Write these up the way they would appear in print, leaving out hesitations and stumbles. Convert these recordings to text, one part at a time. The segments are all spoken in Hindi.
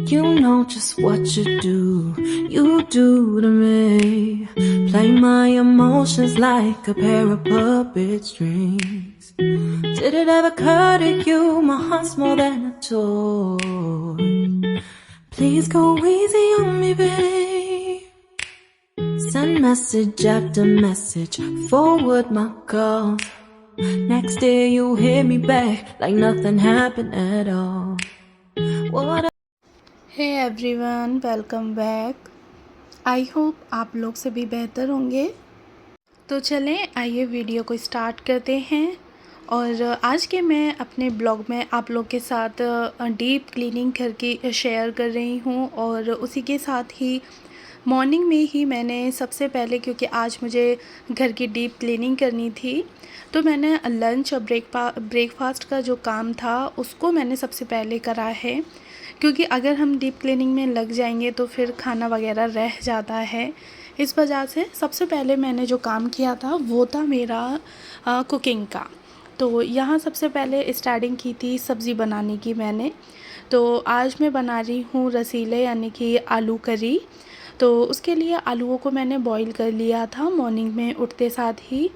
You know just what you do to me. Play my emotions like a pair of puppet strings. Did it ever occur to you my heart's more than a toy? Please go easy on me, babe. Send message after message, forward my calls. Next day you hit me back like nothing happened at all. What hey everyone, welcome back. I hope आप लोग से भी बेहतर होंगे। तो चलें, आइए वीडियो को स्टार्ट करते हैं। और आज के मैं अपने ब्लॉग में आप लोग के साथ डीप क्लीनिंग करके शेयर कर रही हूँ। और उसी के साथ ही मॉर्निंग में ही मैंने सबसे पहले, क्योंकि आज मुझे घर की डीप क्लीनिंग करनी थी, तो मैंने लंच और ब्रेकफास्ट का जो काम था उसको मैंने सबसे पहले करा है। क्योंकि अगर हम डीप क्लीनिंग में लग जाएंगे तो फिर खाना वगैरह रह जाता है। इस वजह से सबसे पहले मैंने जो काम किया था वो था मेरा कुकिंग का। तो यहाँ सबसे पहले स्टार्टिंग की थी सब्ज़ी बनाने की मैंने। तो आज मैं बना रही हूँ रसीले यानी कि आलू करी। तो उसके लिए आलूओं को मैंने बॉईल कर लिया था मॉर्निंग में उठते साथ ही।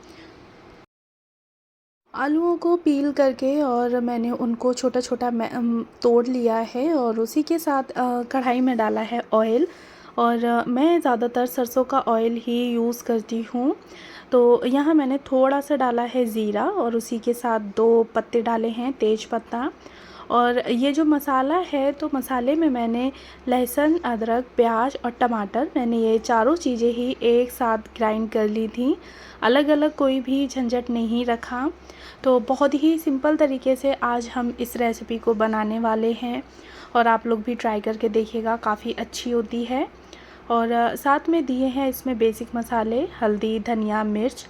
आलूओं को पील करके और मैंने उनको छोटा छोटा तोड़ लिया है और उसी के साथ कढ़ाई में डाला है ऑयल। और मैं ज़्यादातर सरसों का ऑयल ही यूज़ करती हूँ। तो यहाँ मैंने थोड़ा सा डाला है ज़ीरा और उसी के साथ 2 पत्ते डाले हैं तेज पत्ता। और ये जो मसाला है, तो मसाले में मैंने लहसुन, अदरक, प्याज और टमाटर, मैंने ये चारों चीज़ें ही एक साथ ग्राइंड कर ली थी। अलग अलग कोई भी झंझट नहीं रखा। तो बहुत ही सिंपल तरीके से आज हम इस रेसिपी को बनाने वाले हैं और आप लोग भी ट्राई करके देखिएगा, काफ़ी अच्छी होती है। और साथ में दिए हैं इसमें बेसिक मसाले, हल्दी, धनिया, मिर्च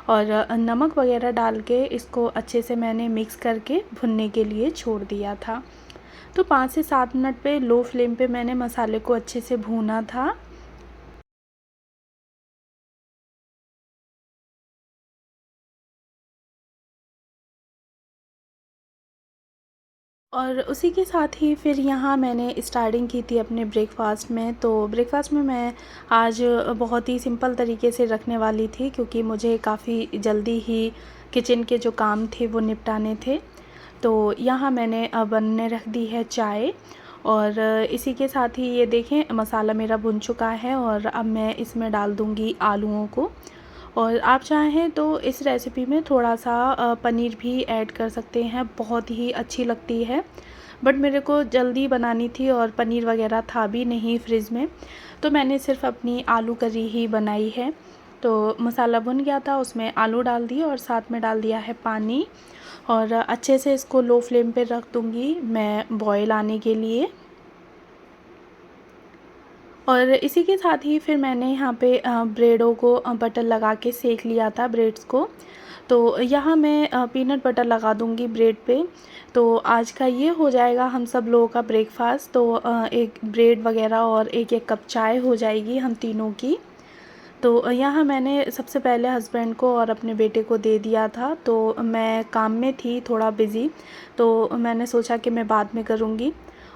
और नमक वगैरह डाल के इसको अच्छे से मैंने मिक्स करके भुनने के लिए छोड़ दिया था। तो 5 से 7 मिनट पे लो फ्लेम पे मैंने मसाले को अच्छे से भूना था। और उसी के साथ ही फिर यहाँ मैंने स्टार्टिंग की थी अपने ब्रेकफास्ट में। तो ब्रेकफास्ट में मैं आज बहुत ही सिंपल तरीके से रखने वाली थी, क्योंकि मुझे काफ़ी जल्दी ही किचन के जो काम थे वो निपटाने थे। तो यहाँ मैंने बनने रख दी है चाय। और इसी के साथ ही ये देखें, मसाला मेरा भुन चुका है और अब मैं इसमें डाल दूँगी आलूओं को। और आप चाहें तो इस रेसिपी में थोड़ा सा पनीर भी ऐड कर सकते हैं, बहुत ही अच्छी लगती है। बट मेरे को जल्दी बनानी थी और पनीर वगैरह था भी नहीं फ्रिज में, तो मैंने सिर्फ अपनी आलू करी ही बनाई है। तो मसाला भुन गया था, उसमें आलू डाल दिए और साथ में डाल दिया है पानी। और अच्छे से इसको लो फ्लेम पे रख दूँगी मैं बॉयल आने के लिए। और इसी के साथ ही फिर मैंने यहाँ पे ब्रेडों को बटर लगा के सेक लिया था, ब्रेड्स को। तो यहाँ मैं पीनट बटर लगा दूँगी ब्रेड पे। तो आज का ये हो जाएगा हम सब लोगों का ब्रेकफास्ट। तो एक ब्रेड वगैरह और एक एक कप चाय हो जाएगी हम तीनों की। तो यहाँ मैंने सबसे पहले हस्बैंड को और अपने बेटे को दे दिया था। तो मैं काम में थी थोड़ा बिज़ी, तो मैंने सोचा कि मैं बाद में करूँगी।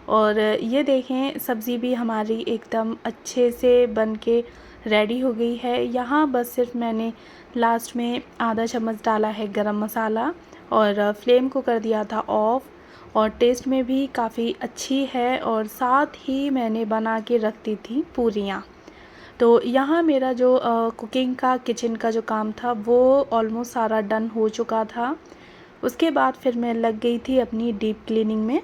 और ये देखें, सब्ज़ी भी हमारी एकदम अच्छे से बन के रेडी हो गई है। यहाँ बस सिर्फ मैंने लास्ट में आधा चम्मच डाला है गरम मसाला और फ्लेम को कर दिया था ऑफ़। और टेस्ट में भी काफ़ी अच्छी है। और साथ ही मैंने बना के रख दी थी पूरियाँ। तो यहाँ मेरा जो कुकिंग का, किचन का जो काम था वो ऑलमोस्ट सारा डन हो चुका था। उसके बाद फिर मैं लग गई थी अपनी डीप क्लीनिंग में।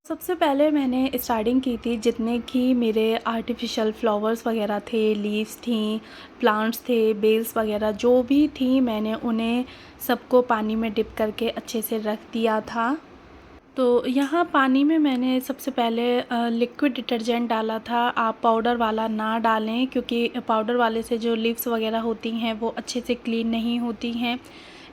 सबसे पहले मैंने स्टार्टिंग की थी, जितने कि मेरे आर्टिफिशियल फ्लावर्स वगैरह थे, लीव्स थी, प्लांट्स थे, बेल्स वगैरह जो भी थी, मैंने उन्हें सबको पानी में डिप करके अच्छे से रख दिया था। तो यहाँ पानी में मैंने सबसे पहले लिक्विड डिटर्जेंट डाला था। आप पाउडर वाला ना डालें, क्योंकि पाउडर वाले से जो लिप्स वगैरह होती हैं वो अच्छे से क्लीन नहीं होती हैं।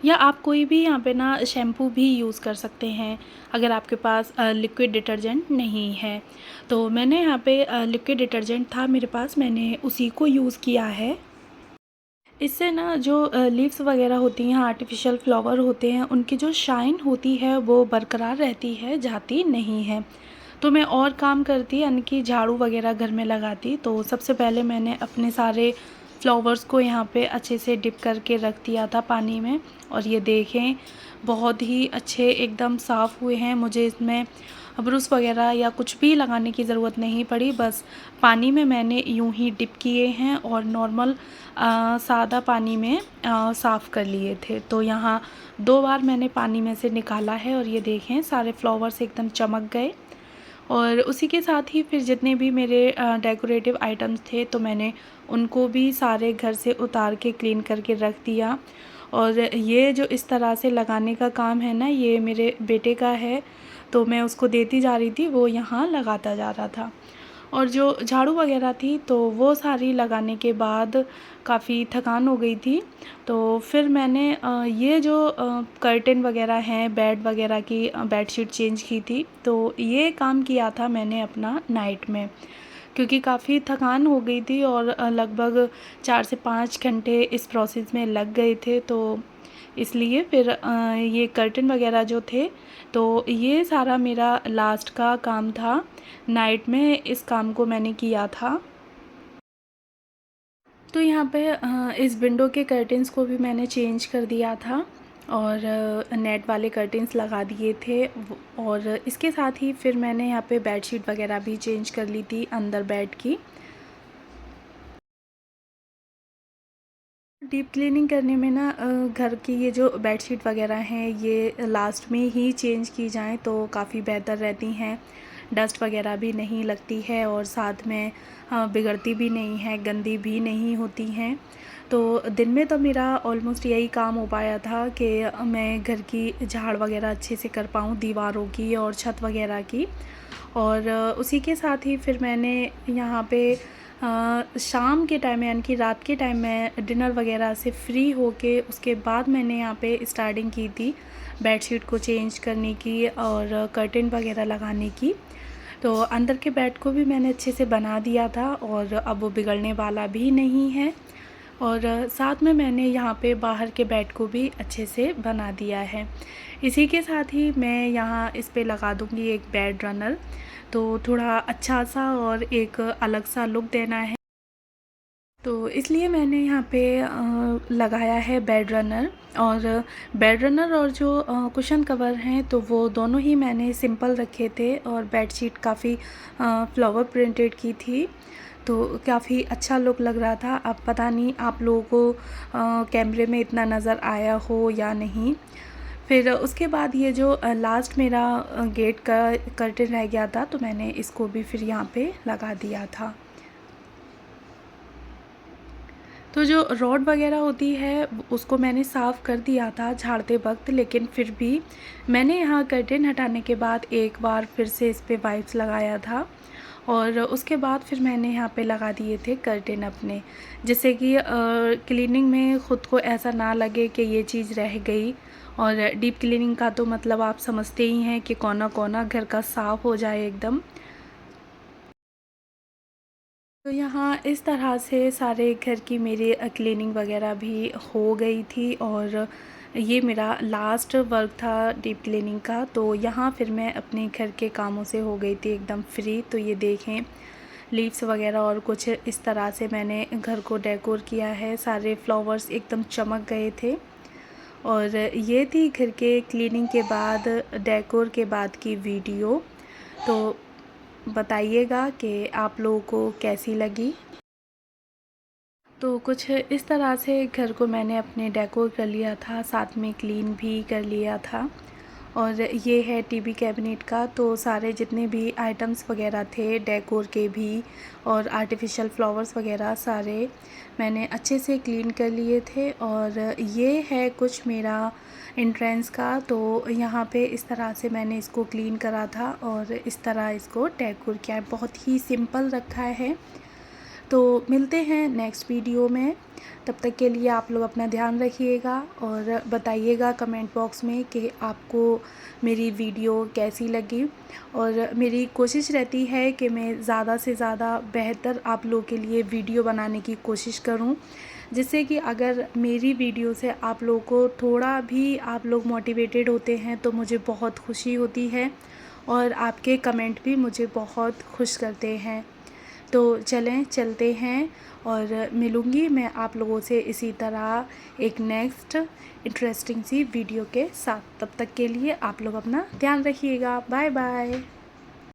या आप कोई भी यहाँ पे ना शैम्पू भी यूज़ कर सकते हैं अगर आपके पास लिक्विड डिटर्जेंट नहीं है। तो मैंने यहाँ पे लिक्विड डिटर्जेंट था मेरे पास, मैंने उसी को यूज़ किया है। इससे ना जो लीव्स वगैरह होती हैं, आर्टिफिशियल फ्लावर होते हैं, उनकी जो शाइन होती है वो बरकरार रहती है, जाती नहीं है। तो मैं और काम करती, यानी कि झाड़ू वगैरह घर में लगाती। तो सबसे पहले मैंने अपने सारे फ्लावर्स को यहाँ पे अच्छे से डिप करके रख दिया था पानी में, और ये देखें बहुत ही अच्छे एकदम साफ़ हुए हैं। मुझे इसमें ब्रश वगैरह या कुछ भी लगाने की ज़रूरत नहीं पड़ी, बस पानी में मैंने यूं ही डिप किए हैं और नॉर्मल सादा पानी में साफ़ कर लिए थे। तो यहाँ 2 बार मैंने पानी में से निकाला है, और ये देखें सारे फ्लावर्स एकदम चमक गए। और उसी के साथ ही फिर जितने भी मेरे डेकोरेटिव आइटम्स थे, तो मैंने उनको भी सारे घर से उतार के क्लीन करके रख दिया। और ये जो इस तरह से लगाने का काम है ना, ये मेरे बेटे का है, तो मैं उसको देती जा रही थी, वो यहाँ लगाता जा रहा था। और जो झाड़ू वगैरह थी तो वो सारी लगाने के बाद काफ़ी थकान हो गई थी। तो फिर मैंने ये जो कर्टेन वगैरह हैं, बेड वगैरह की बेडशीट चेंज की थी। तो ये काम किया था मैंने अपना नाइट में, क्योंकि काफ़ी थकान हो गई थी और लगभग 4 से 5 घंटे इस प्रोसेस में लग गए थे। तो इसलिए फिर ये कर्टन वगैरह जो थे, तो ये सारा मेरा लास्ट का काम था। नाइट में इस काम को मैंने किया था। तो यहाँ पे इस विंडो के कर्टेंस को भी मैंने चेंज कर दिया था, और नेट वाले कर्टेंस लगा दिए थे। और इसके साथ ही फिर मैंने यहाँ पे बेडशीट वगैरह भी चेंज कर ली थी अंदर बेड की। डीप क्लीनिंग करने में ना घर की ये जो बेडशीट वगैरह हैं, ये लास्ट में ही चेंज की जाएं तो काफ़ी बेहतर रहती हैं। डस्ट वगैरह भी नहीं लगती है, और साथ में बिगड़ती भी नहीं है, गंदी भी नहीं होती हैं। तो दिन में तो मेरा ऑलमोस्ट यही काम हो पाया था कि मैं घर की झाड़ वगैरह अच्छे से कर पाऊँ, दीवारों की और छत वगैरह की। और उसी के साथ ही फिर मैंने यहाँ पे शाम के टाइम यानी कि रात के टाइम मैं डिनर वगैरह से फ्री होके उसके बाद मैंने यहाँ पे स्टार्टिंग की थी बेडशीट को चेंज करने की और कर्टेन वगैरह लगाने की। तो अंदर के बेड को भी मैंने अच्छे से बना दिया था, और अब वो बिगड़ने वाला भी नहीं है। और साथ में मैंने यहाँ पे बाहर के बेड को भी अच्छे से बना दिया है। इसी के साथ ही मैं यहाँ इस पे लगा दूँगी एक बेड रनर, तो थोड़ा अच्छा सा और एक अलग सा लुक देना है, तो इसलिए मैंने यहाँ पे लगाया है बेड रनर। और बेड रनर और जो कुशन कवर हैं, तो वो दोनों ही मैंने सिंपल रखे थे, और बेडशीट काफ़ी फ्लावर प्रिंटेड की थी, तो काफ़ी अच्छा लुक लग रहा था। अब पता नहीं आप लोगों को कैमरे में इतना नज़र आया हो या नहीं। फिर उसके बाद ये जो लास्ट मेरा गेट का कर्टेन रह गया था, तो मैंने इसको भी फिर यहाँ पे लगा दिया था। तो जो रॉड वगैरह होती है उसको मैंने साफ़ कर दिया था झाड़ते वक्त, लेकिन फिर भी मैंने यहाँ कर्टेन हटाने के बाद एक बार फिर से इस पे वाइप्स लगाया था, और उसके बाद फिर मैंने यहाँ पे लगा दिए थे कर्टेन अपने, जिससे कि क्लीनिंग में ख़ुद को ऐसा ना लगे कि ये चीज़ रह गई। और डीप क्लीनिंग का तो मतलब आप समझते ही हैं कि कोना कोना घर का साफ़ हो जाए एकदम। तो यहाँ इस तरह से सारे घर की मेरी क्लीनिंग वगैरह भी हो गई थी, और ये मेरा लास्ट वर्क था डीप क्लीनिंग का। तो यहाँ फिर मैं अपने घर के कामों से हो गई थी एकदम फ्री। तो ये देखें लीव्स वगैरह और कुछ इस तरह से मैंने घर को डेकोर किया है, सारे फ्लावर्स एकदम चमक गए थे। और ये थी घर के क्लीनिंग के बाद, डेकोर के बाद की वीडियो। तो बताइएगा कि आप लोगों को कैसी लगी। तो कुछ इस तरह से घर को मैंने अपने डेकोर कर लिया था, साथ में क्लीन भी कर लिया था। और ये है टीवी कैबिनेट का, तो सारे जितने भी आइटम्स वगैरह थे डेकोर के भी और आर्टिफिशियल फ्लावर्स वगैरह सारे मैंने अच्छे से क्लीन कर लिए थे। और ये है कुछ मेरा एंट्रेंस का, तो यहाँ पे इस तरह से मैंने इसको क्लीन करा था और इस तरह इसको डेकोर किया है, बहुत ही सिंपल रखा है। तो मिलते हैं नेक्स्ट वीडियो में, तब तक के लिए आप लोग अपना ध्यान रखिएगा और बताइएगा कमेंट बॉक्स में कि आपको मेरी वीडियो कैसी लगी। और मेरी कोशिश रहती है कि मैं ज़्यादा से ज़्यादा बेहतर आप लोगों के लिए वीडियो बनाने की कोशिश करूं, जिससे कि अगर मेरी वीडियो से आप लोगों को थोड़ा भी आप लोग मोटिवेटेड होते हैं तो मुझे बहुत खुशी होती है। और आपके कमेंट भी मुझे बहुत खुश करते हैं। तो चलें चलते हैं और मिलूँगी मैं आप लोगों से इसी तरह एक नेक्स्ट इंटरेस्टिंग सी वीडियो के साथ। तब तक के लिए आप लोग अपना ध्यान रखिएगा। Bye bye.